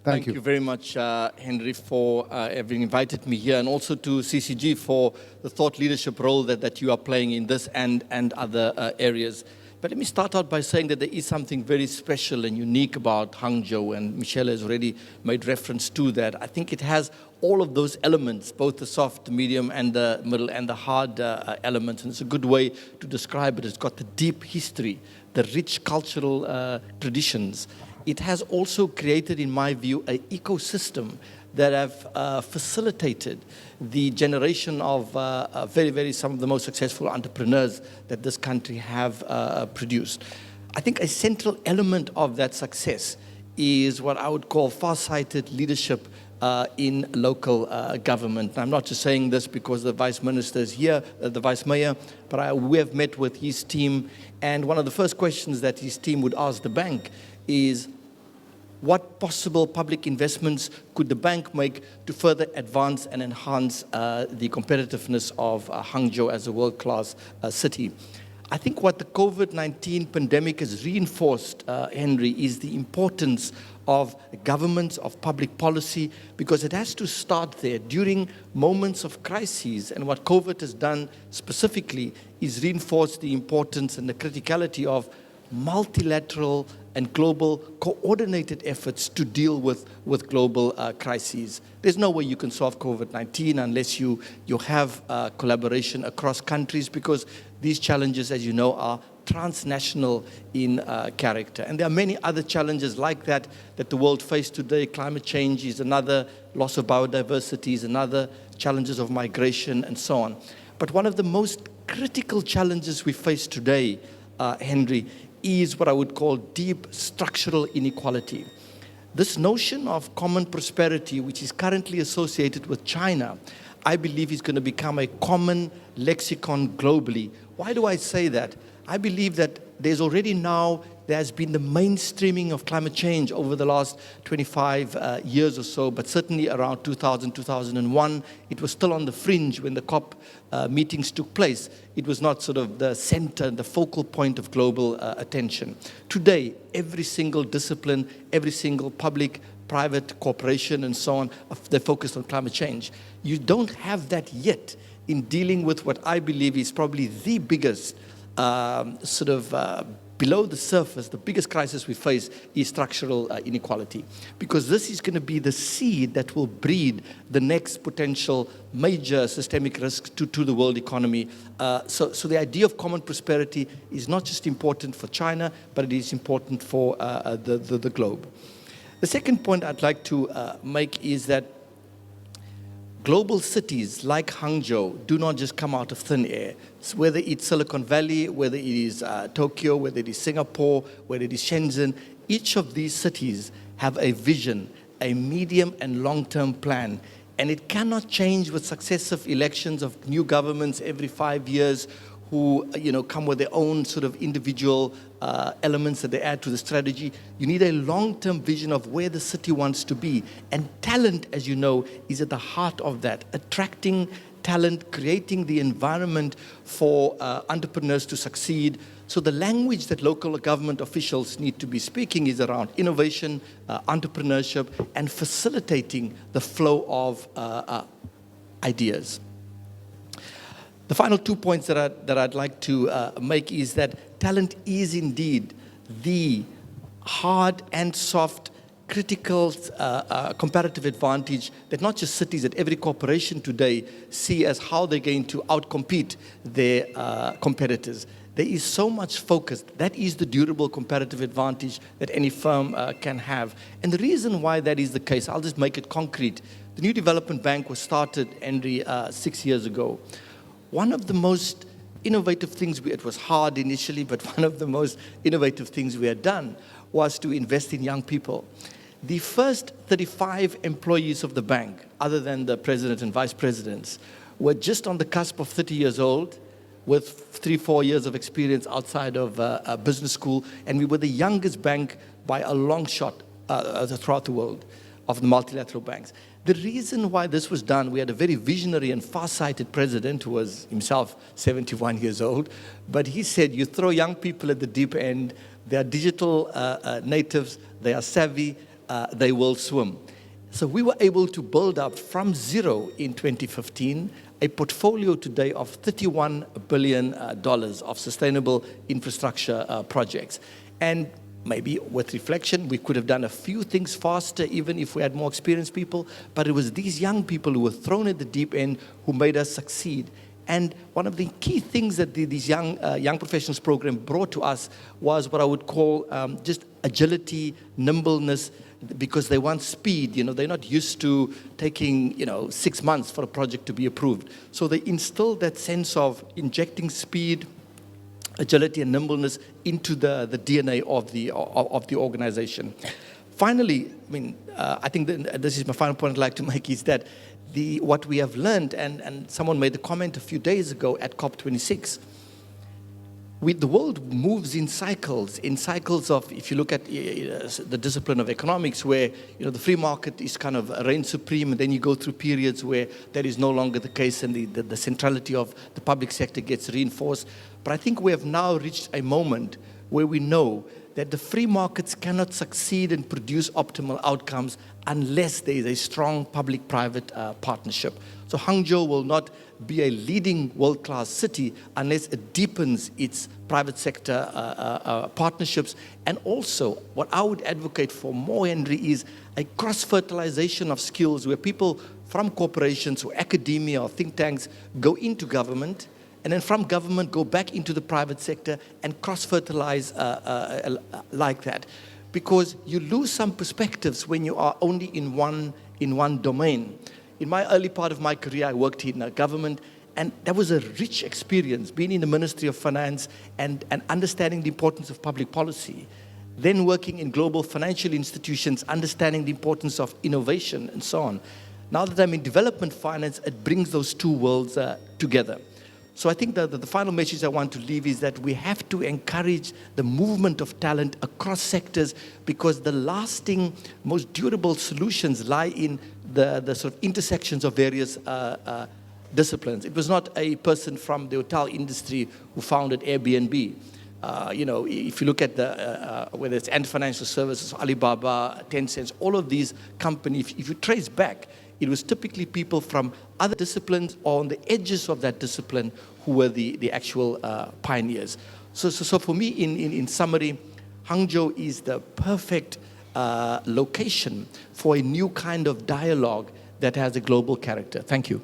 Thank Thank you. you very much, Henry, for having invited me here, and also to CCG for the thought leadership role that you are playing in this and other areas. But let me start out by saying that there is something very special and unique about Hangzhou, and Michelle has already made reference to that. I think it has all of those elements, both the soft, the medium, and the middle, and the hard elements, and it's a good way to describe it. It's got the deep history, the rich cultural traditions. It has also created, in my view, an ecosystem that have facilitated the generation of some of the most successful entrepreneurs that this country have produced. I think a central element of that success is what I would call far-sighted leadership in local government. And I'm not just saying this because the Vice Minister is here, the Vice Mayor, but we have met with his team, and one of the first questions that his team would ask the bank is, what possible public investments could the bank make to further advance and enhance the competitiveness of Hangzhou as a world-class city? I think what the COVID-19 pandemic has reinforced, Henry, is the importance of governments, of public policy, because it has to start there during moments of crises. And what COVID has done specifically is reinforce the importance and the criticality of multilateral and global coordinated efforts to deal with global crises. There's no way you can solve COVID-19 unless you have collaboration across countries, because these challenges, as you know, are transnational in character. And there are many other challenges like that the world faces today. Climate change is another, loss of biodiversity is another, challenges of migration and so on. But one of the most critical challenges we face today, Henry, is what I would call deep structural inequality. This notion of common prosperity, which is currently associated with China, I believe is going to become a common lexicon globally. Why do I say that? I believe that there has been the mainstreaming of climate change over the last 25 years or so, but certainly around 2000, 2001, it was still on the fringe when the COP meetings took place. It was not sort of the center, the focal point of global attention. Today, every single discipline, every single public, private corporation and so on, they're focused on climate change. You don't have that yet in dealing with what I believe is probably the biggest below the surface, the biggest crisis we face is structural inequality, because this is going to be the seed that will breed the next potential major systemic risk to the world economy. So the idea of common prosperity is not just important for China, but it is important for the globe. The second point I'd like to make is that global cities like Hangzhou do not just come out of thin air. So whether it's Silicon Valley, whether it is Tokyo, whether it is Singapore, whether it is Shenzhen, each of these cities have a vision, a medium and long-term plan. And it cannot change with successive elections of new governments every 5 years who come with their own sort of individual elements that they add to the strategy. You need a long-term vision of where the city wants to be. And talent, as you know, is at the heart of that. Attracting talent, creating the environment for entrepreneurs to succeed. So the language that local government officials need to be speaking is around innovation, entrepreneurship, and facilitating the flow of ideas. The final 2 points that I'd like to make is that talent is indeed the hard and soft, critical comparative advantage that not just cities, that every corporation today see as how they're going to outcompete their competitors. There is so much focus. That is the durable comparative advantage that any firm can have. And the reason why that is the case, I'll just make it concrete. The New Development Bank was started, Henry, 6 years ago. One of the most innovative things, it was hard initially, but one of the most innovative things we had done was to invest in young people. The first 35 employees of the bank, other than the president and vice presidents, were just on the cusp of 30 years old, with 3-4 years of experience outside of a business school, and we were the youngest bank by a long shot throughout the world of the multilateral banks. The reason why this was done, we had a very visionary and far-sighted president who was himself 71 years old, but he said, you throw young people at the deep end, they are digital natives, they are savvy, they will swim. So we were able to build up from zero in 2015 a portfolio today of $31 billion of sustainable infrastructure projects. And maybe with reflection, we could have done a few things faster even if we had more experienced people, but it was these young people who were thrown at the deep end who made us succeed. And one of the key things that these young professionals program brought to us was what I would call just agility, nimbleness, because they want speed. They're not used to taking 6 months for a project to be approved. So they instilled that sense of injecting speed, agility, and nimbleness into the DNA of the organization. Finally, I think this is my final point I'd like to make, is that what we have learned, and someone made the comment a few days ago at COP26, the world moves in cycles of, if you look at the discipline of economics, where the free market is kind of reign supreme, and then you go through periods where that is no longer the case, and the centrality of the public sector gets reinforced. But I think we have now reached a moment where we know that the free markets cannot succeed and produce optimal outcomes unless there is a strong public-private partnership. So Hangzhou will not be a leading world-class city unless it deepens its private sector partnerships. And also, what I would advocate for more, Henry, is a cross-fertilization of skills where people from corporations or academia or think tanks go into government, and then from government go back into the private sector and cross-fertilize like that. Because you lose some perspectives when you are only in one domain. In my early part of my career, I worked in government, and that was a rich experience, being in the Ministry of Finance and understanding the importance of public policy. Then working in global financial institutions, understanding the importance of innovation and so on. Now that I'm in development finance, it brings those two worlds together. So I think that the final message I want to leave is that we have to encourage the movement of talent across sectors, because the lasting, most durable solutions lie in the sort of intersections of various disciplines. It was not a person from the hotel industry who founded Airbnb. If you look at whether it's Ant Financial Services, Alibaba, Tencent, all of these companies, if you trace back, it was typically people from other disciplines or on the edges of that discipline who were the actual pioneers. So for me, in summary, Hangzhou is the perfect location for a new kind of dialogue that has a global character. Thank you.